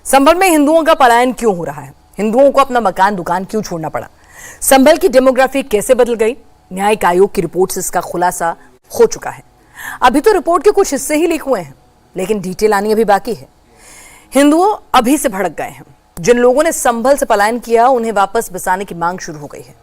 संभल में हिंदुओं का पलायन क्यों हो रहा है? हिंदुओं को अपना मकान दुकान क्यों छोड़ना पड़ा? संभल की डेमोग्राफी कैसे बदल गई? न्यायिक आयोग की रिपोर्ट से इसका खुलासा हो चुका है। अभी तो रिपोर्ट के कुछ हिस्से ही लीक हुए हैं, लेकिन डिटेल आनी अभी बाकी है। हिंदुओं अभी से भड़क गए हैं। जिन लोगों ने संभल से पलायन किया, उन्हें वापस बसाने की मांग शुरू हो गई है।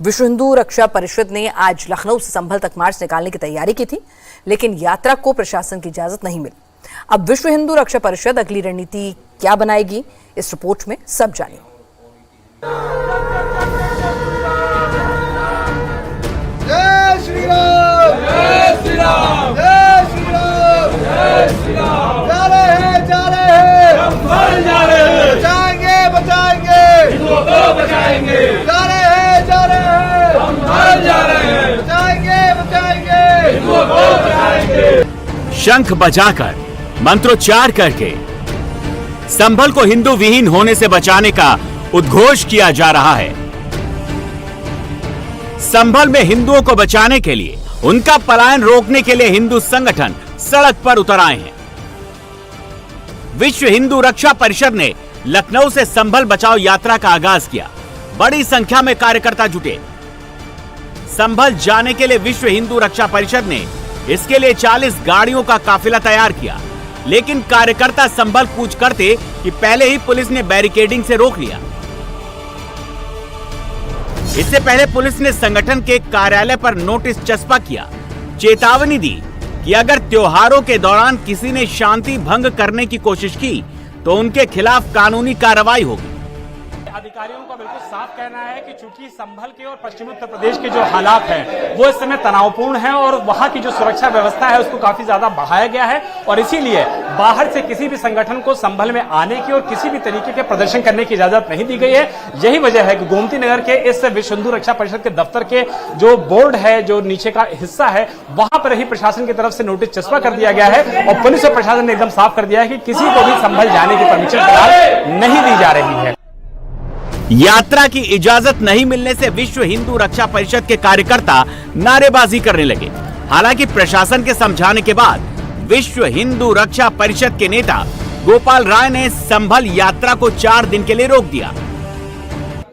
विश्व हिंदू रक्षा परिषद ने आज लखनऊ से संभल तक मार्च निकालने की तैयारी की थी, लेकिन यात्रा को प्रशासन की इजाजत नहीं मिली। अब विश्व हिंदू रक्षा परिषद अगली रणनीति क्या बनाएगी, इस रिपोर्ट में सब जानिए। जय श्री राम, जय श्री राम, जय श्री राम, जय श्री राम। जा रहे हैं, जा रहे हैं, संभल जा रहे हैं, बचाएंगे, बचाएंगे, हिंदुओं को बचाएंगे। जा रहे हैं, जा रहे हैं, संभल जा रहे हैं, बचाएंगे, बचाएंगे, हिंदुओं को बचाएंगे। शंख बजाकर, मंत्रोच्चार करके संभल को हिंदू विहीन होने से बचाने का उद्घोष किया जा रहा है। संभल में हिंदुओं को बचाने के लिए, उनका पलायन रोकने के लिए हिंदू संगठन सड़क पर उतर आए हैं। विश्व हिंदू रक्षा परिषद ने लखनऊ से संभल बचाओ यात्रा का आगाज किया। बड़ी संख्या में कार्यकर्ता जुटे। संभल जाने के लिए विश्व हिंदू रक्षा परिषद ने इसके लिए 40 गाड़ियों का काफिला तैयार किया, लेकिन कार्यकर्ता संभल कूच करते कि पहले ही पुलिस ने बैरिकेडिंग से रोक लिया। इससे पहले पुलिस ने संगठन के कार्यालय पर नोटिस चस्पा किया, चेतावनी दी कि अगर त्योहारों के दौरान किसी ने शांति भंग करने की कोशिश की तो उनके खिलाफ कानूनी कार्रवाई होगी। अधिकारियों का बिल्कुल साफ कहना है कि चूंकि संभल के और पश्चिमी उत्तर प्रदेश के जो हालात हैं वो इस समय तनावपूर्ण हैं और वहां की जो सुरक्षा व्यवस्था है उसको काफी ज्यादा बढ़ाया गया है, और इसीलिए बाहर से किसी भी संगठन को संभल में आने की और किसी भी तरीके के प्रदर्शन करने की इजाजत नहीं दी गई है। यही वजह है कि गोमती नगर के इस विश्व हिंदू रक्षा परिषद के दफ्तर के जो बोर्ड है, जो नीचे का हिस्सा है, वहां पर ही प्रशासन की तरफ से नोटिस चस्पा कर दिया गया है और पुलिस और प्रशासन ने एकदम साफ कर दिया है कि किसी को भी संभल जाने की परमिशन फिलहाल नहीं दी जा रही है। यात्रा की इजाजत नहीं मिलने से विश्व हिंदू रक्षा परिषद के कार्यकर्ता नारेबाजी करने लगे। हालांकि प्रशासन के समझाने के बाद विश्व हिंदू रक्षा परिषद के नेता गोपाल राय ने संभल यात्रा को 4 दिन के लिए रोक दिया।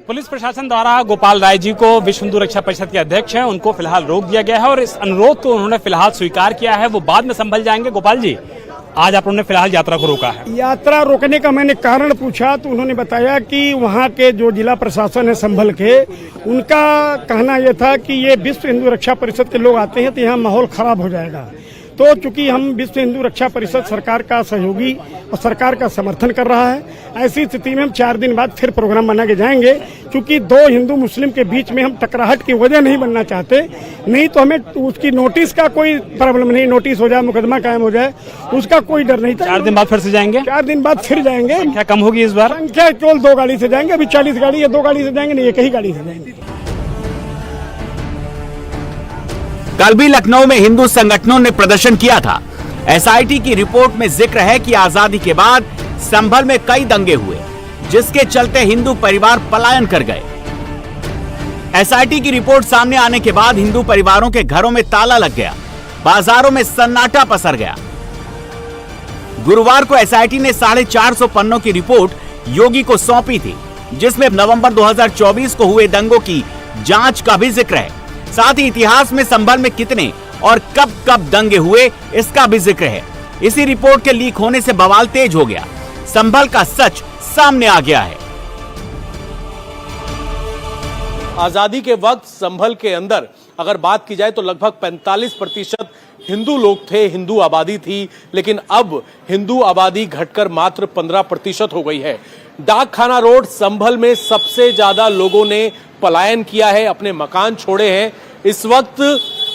पुलिस प्रशासन द्वारा गोपाल राय जी को विश्व हिंदू रक्षा परिषद के अध्यक्ष हैं, उनको फिलहाल रोक दिया गया है और इस अनुरोध को उन्होंने फिलहाल स्वीकार किया है। वो बाद में संभल जाएंगे। गोपाल जी, आज आप लोगों ने फिलहाल यात्रा को रोका है। यात्रा रोकने का मैंने कारण पूछा तो उन्होंने बताया कि वहाँ के जो जिला प्रशासन है संभल के, उनका कहना यह था कि ये विश्व हिंदू रक्षा परिषद के लोग आते हैं तो यहाँ माहौल खराब हो जाएगा। तो चूंकि हम विश्व हिंदू रक्षा परिषद सरकार का सहयोगी और सरकार का समर्थन कर रहा है, ऐसी स्थिति में हम 4 दिन बाद फिर प्रोग्राम बना के जाएंगे। क्योंकि 2 हिंदू मुस्लिम के बीच में हम टकराहट की वजह नहीं बनना चाहते। नहीं तो हमें उसकी नोटिस का कोई प्रॉब्लम नहीं, नोटिस हो जाए, मुकदमा कायम हो जाए, उसका कोई डर नहीं था। 4 दिन बाद फिर से जाएंगे। 4 दिन बाद फिर जाएंगे। क्या कम होगी इस बार? संख्या केवल 2 गाड़ी से जाएंगे। अभी 40 गाड़ी या 2 गाड़ी से जाएंगे, नहीं एक ही गाड़ी से जाएंगे। कल भी लखनऊ में हिंदू संगठनों ने प्रदर्शन किया था। एसआईटी की रिपोर्ट में जिक्र है कि आजादी के बाद संभल में कई दंगे हुए, जिसके चलते हिंदू परिवार पलायन कर गए। एसआईटी की रिपोर्ट सामने आने के बाद हिंदू परिवारों के घरों में ताला लग गया, बाजारों में सन्नाटा पसर गया। गुरुवार को एसआईटी ने 450 पन्नों की रिपोर्ट योगी को सौंपी थी, जिसमें नवंबर 2024 को हुए दंगों की जांच का भी जिक्र है। साथ ही इतिहास में संभल में कितने और कब कब दंगे हुए, इसका भी जिक्र है। इसी रिपोर्ट के लीक होने से बवाल तेज हो गया। संभल का सच सामने आ गया है। आजादी के वक्त संभल के अंदर अगर बात की जाए तो लगभग 45% हिंदू लोग थे, हिंदू आबादी थी, लेकिन अब हिंदू आबादी घटकर मात्र 15% हो गई है। डाकखाना रोड संभल में सबसे ज्यादा लोगों ने पलायन किया है, अपने मकान छोड़े हैं। इस वक्त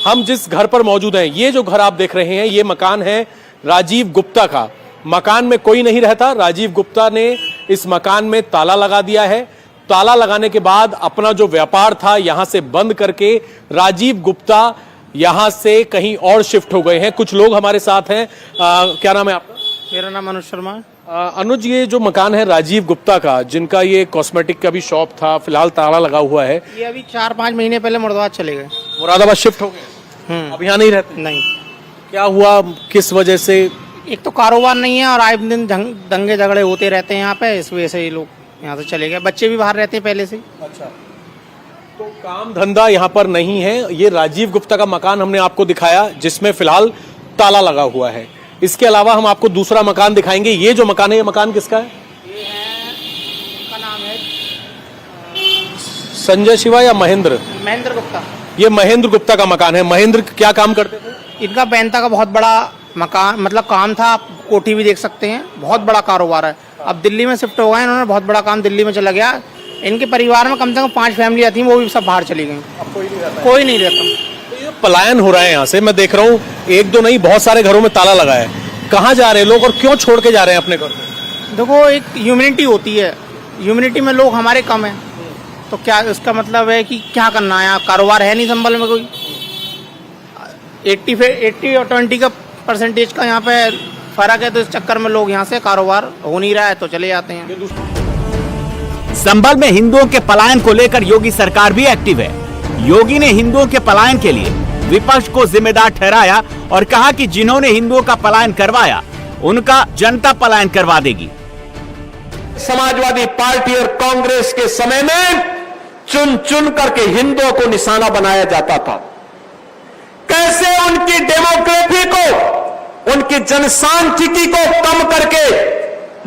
हम जिस घर पर मौजूद हैं, ये जो घर आप देख रहे हैं, ये मकान है राजीव गुप्ता का। मकान में कोई नहीं रहता। राजीव गुप्ता ने इस मकान में ताला लगा दिया है। ताला लगाने के बाद अपना जो व्यापार था यहां से बंद करके राजीव गुप्ता यहां से कहीं और शिफ्ट हो गए हैं। कुछ लोग हमारे साथ हैं। क्या नाम है आपका? मेरा नाम अनुज शर्मा है। अनुज, ये जो मकान है राजीव गुप्ता का, जिनका ये कॉस्मेटिक का भी शॉप था, फिलहाल ताला लगा हुआ है। ये अभी 4-5 महीने पहले मुरादाबाद चले गए। मुरादाबाद शिफ्ट हो गए? अब यहाँ नहीं रहते? नहीं। क्या हुआ, किस वजह से एक तो कारोबार नहीं है और आए दिन दंगे झगड़े होते रहते हैं यहाँ पे, इस वजह से ये लोग यहाँ से चले गए। बच्चे भी बाहर रहते हैं पहले से। अच्छा, तो काम धंधा यहाँ पर नहीं है। ये राजीव गुप्ता का मकान हमने आपको दिखाया जिसमें फिलहाल ताला लगा हुआ है। इसके अलावा हम आपको दूसरा मकान दिखाएंगे। ये जो मकान है, ये मकान किसका है? ये है, उनका नाम है संजय शिवा या महेंद्र? महेंद्र गुप्ता। ये महेंद्र गुप्ता का मकान है। महेंद्र क्या काम करते थे? इनका बैंता का बहुत बड़ा मकान मतलब काम था, आप कोठी भी देख सकते हैं, बहुत बड़ा कारोबार है। अब दिल्ली में शिफ्ट हो गए इन्होंने, बहुत बड़ा काम दिल्ली में चला गया। इनके परिवार में कम से कम 5 फैमिलियां थी, वो भी सब बाहर चली गई। कोई नहीं रहता। तो ये पलायन हो रहा है यहाँ से, मैं देख रहा हूँ। एक दो नहीं, बहुत सारे घरों में ताला लगा है। कहाँ जा रहे हैं लोग और क्यों छोड़ के जा रहे हैं अपने घर को? देखो, एक ह्यूमैनिटी होती है, ह्यूमैनिटी में लोग हमारे कम है, तो क्या इसका मतलब है कि क्या करना है? कारोबार है नहीं संभल में कोई। 80 और 20 का परसेंटेज का यहाँ पे फर्क है, तो इस चक्कर में लोग यहाँ से कारोबार हो नहीं रहा है तो चले जाते हैं। संभल में हिंदुओं के पलायन को लेकर योगी सरकार भी एक्टिव है। योगी ने हिंदुओं के पलायन के लिए विपक्ष को जिम्मेदार ठहराया और कहा कि जिन्होंने हिंदुओं का पलायन करवाया, उनका जनता पलायन करवा देगी। समाजवादी पार्टी और कांग्रेस के समय में चुन चुन करके हिंदुओं को निशाना बनाया जाता था। कैसे उनकी डेमोग्राफी को, उनकी जनसांख्यिकी को कम करके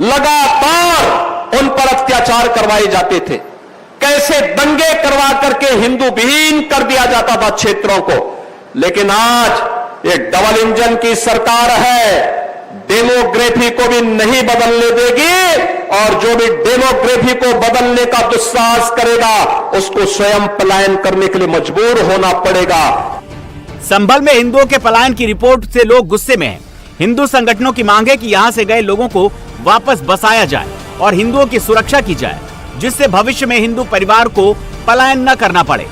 लगातार उन पर अत्याचार करवाए जाते थे, कैसे दंगे करवा करके हिंदू विहीन कर दिया जाता था क्षेत्रों को। लेकिन आज एक डबल इंजन की सरकार है, डेमोग्राफी को भी नहीं बदलने देगी और जो भी डेमोग्राफी को बदलने का दुस्साहस करेगा उसको स्वयं पलायन करने के लिए मजबूर होना पड़ेगा। संभल में हिंदुओं के पलायन की रिपोर्ट से लोग गुस्से में हैं। हिंदू संगठनों की मांग है कि यहां से गए लोगों को वापस बसाया जाए और हिंदुओं की सुरक्षा की जाए, जिससे भविष्य में हिंदू परिवार को पलायन न करना पड़े।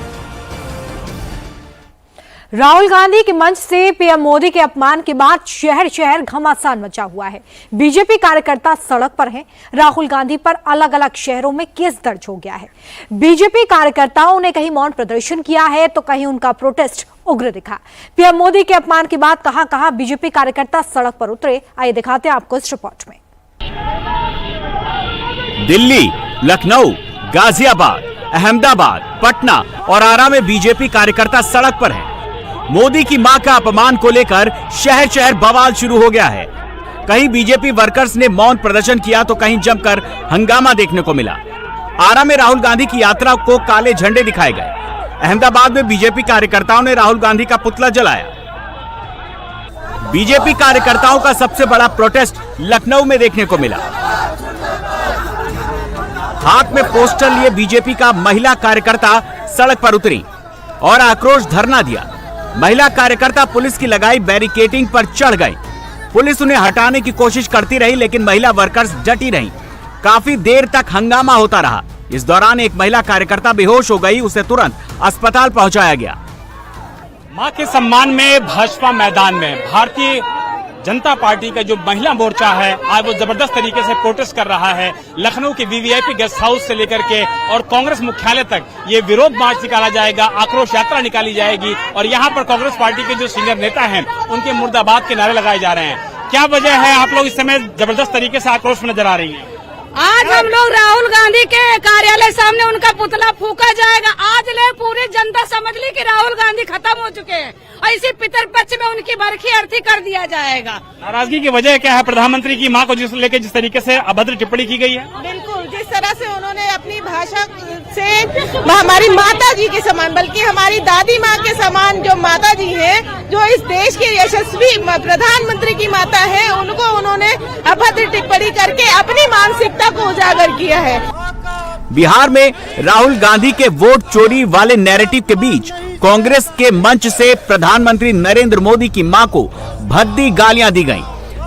राहुल गांधी के मंच से पीएम मोदी के अपमान के बाद शहर शहर घमासान मचा हुआ है। बीजेपी कार्यकर्ता सड़क पर हैं। राहुल गांधी पर अलग अलग शहरों में केस दर्ज हो गया है। बीजेपी कार्यकर्ताओं ने कहीं मौन प्रदर्शन किया है तो कहीं उनका प्रोटेस्ट उग्र दिखा। पीएम मोदी के अपमान के बाद कहां बीजेपी कार्यकर्ता सड़क पर उतरे, आइए दिखाते हैं आपको इस रिपोर्ट में। दिल्ली, लखनऊ, गाजियाबाद, अहमदाबाद, पटना और आरा में बीजेपी कार्यकर्ता सड़क पर हैं। मोदी की मां का अपमान को लेकर शहर शहर बवाल शुरू हो गया है। कहीं बीजेपी वर्कर्स ने मौन प्रदर्शन किया तो कहीं जमकर हंगामा देखने को मिला। आरा में राहुल गांधी की यात्रा को काले झंडे दिखाए गए। अहमदाबाद में बीजेपी कार्यकर्ताओं ने राहुल गांधी का पुतला जलाया। बीजेपी कार्यकर्ताओं का सबसे बड़ा प्रोटेस्ट लखनऊ में देखने को मिला। हाथ में पोस्टर लिए बीजेपी का महिला कार्यकर्ता सड़क पर उतरी और आक्रोश धरना दिया। महिला कार्यकर्ता पुलिस की लगाई बैरिकेडिंग पर चढ़ गई। पुलिस उन्हें हटाने की कोशिश करती रही लेकिन महिला वर्कर्स डटी रहीं। काफी देर तक हंगामा होता रहा। इस दौरान एक महिला कार्यकर्ता बेहोश हो गई, उसे तुरंत अस्पताल पहुंचाया गया। मां के सम्मान में भाजपा मैदान में भारतीय जनता पार्टी का जो महिला मोर्चा है आज वो जबरदस्त तरीके से प्रोटेस्ट कर रहा है। लखनऊ के वीवीआईपी गेस्ट हाउस से लेकर के और कांग्रेस मुख्यालय तक ये विरोध मार्च निकाला जाएगा, आक्रोश यात्रा निकाली जाएगी और यहाँ पर कांग्रेस पार्टी के जो सीनियर नेता हैं उनके मुर्दाबाद के नारे लगाए जा रहे हैं। क्या वजह है आप लोग इस समय जबरदस्त तरीके से आक्रोश में नजर आ रही है? आज हम लोग राहुल गांधी के कार्यालय सामने उनका पुतला फूका जाएगा। आज ले पूरी जनता समझ ली कि राहुल गांधी खत्म हो चुके हैं और इसी पितरपक्ष में उनकी बरखी अर्थी कर दिया जाएगा। नाराजगी की वजह क्या है? प्रधानमंत्री की मां को जिस तरीके से अभद्र टिप्पणी की गई है। बिल्कुल, जिस तरह से उन्होंने अपनी भाषा से हमारी माता जी के समान, बल्कि हमारी दादी माँ के समान जो माता जी है, जो इस देश के यशस्वी प्रधानमंत्री की माता है, उनको उन्होंने अभद्र टिप्पणी करके अपनी मानसिकता को उजागर किया है। बिहार में राहुल गांधी के वोट चोरी वाले नैरेटिव के बीच कांग्रेस के मंच से प्रधानमंत्री नरेंद्र मोदी की मां को भद्दी गालियां दी गईं,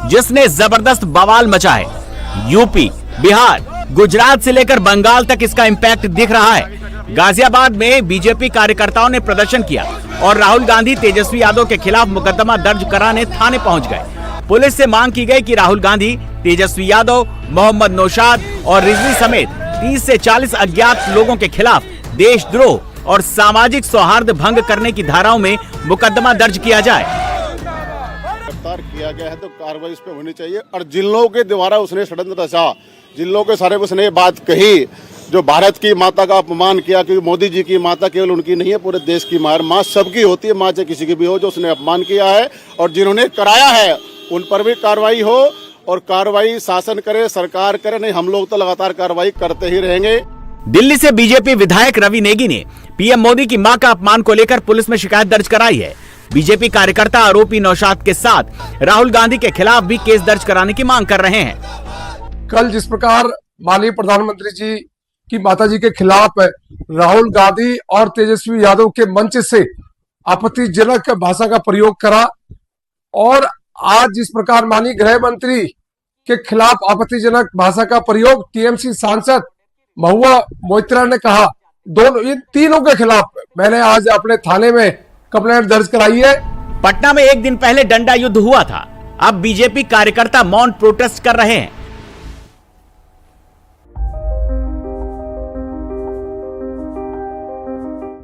जिसने जबरदस्त बवाल मचा है। यूपी, बिहार, गुजरात से लेकर बंगाल तक इसका इम्पैक्ट दिख रहा है। गाजियाबाद में बीजेपी कार्यकर्ताओं ने प्रदर्शन किया और राहुल गांधी तेजस्वी यादव के खिलाफ मुकदमा दर्ज कराने थाने पहुंच गए। पुलिस से मांग की गई कि राहुल गांधी, तेजस्वी यादव, मोहम्मद नौशाद और रिजवी समेत 30 से 40 अज्ञात लोगों के खिलाफ देशद्रोह और सामाजिक सौहार्द भंग करने की धाराओं में मुकदमा दर्ज किया जाए। गिरफ्तार किया गया है तो कार्रवाई इस पे होनी चाहिए। और जिन लोगों के द्वारा उसने षड्यंत्र रचा, जिन लोगों के सारे उसने बात कही, जो भारत की माता का अपमान किया, क्योंकि मोदी जी की माता केवल उनकी नहीं है, पूरे देश की माँ सबकी होती है, माँ चाहे किसी की भी हो, जो उसने अपमान किया है और जिन्होंने कराया है उन पर भी कार्रवाई हो। और कार्रवाई शासन करे, सरकार करे, नहीं हम लोग तो लगातार कार्रवाई करते ही रहेंगे। दिल्ली से बीजेपी विधायक रवि नेगी ने पीएम मोदी की मां का अपमान को लेकर पुलिस में शिकायत दर्ज कराई है। बीजेपी कार्यकर्ता आरोपी नौशाद के साथ राहुल गांधी के खिलाफ भी केस दर्ज कराने की मांग कर रहे हैं। कल जिस प्रकार माननीय प्रधानमंत्री जी की माता जी के खिलाफ राहुल गांधी और तेजस्वी यादव के मंच से आपत्तिजनक भाषा का प्रयोग करा, और आज जिस प्रकार माननीय गृह मंत्री के खिलाफ आपत्तिजनक भाषा का प्रयोग टीएमसी सांसद महुआ मोइत्रा ने कहा, दोनों इन तीनों के खिलाफ मैंने आज अपने थाने में कंप्लेंट दर्ज कराई है। पटना में एक दिन पहले डंडा युद्ध हुआ था, अब बीजेपी कार्यकर्ता मौन प्रोटेस्ट कर रहे हैं।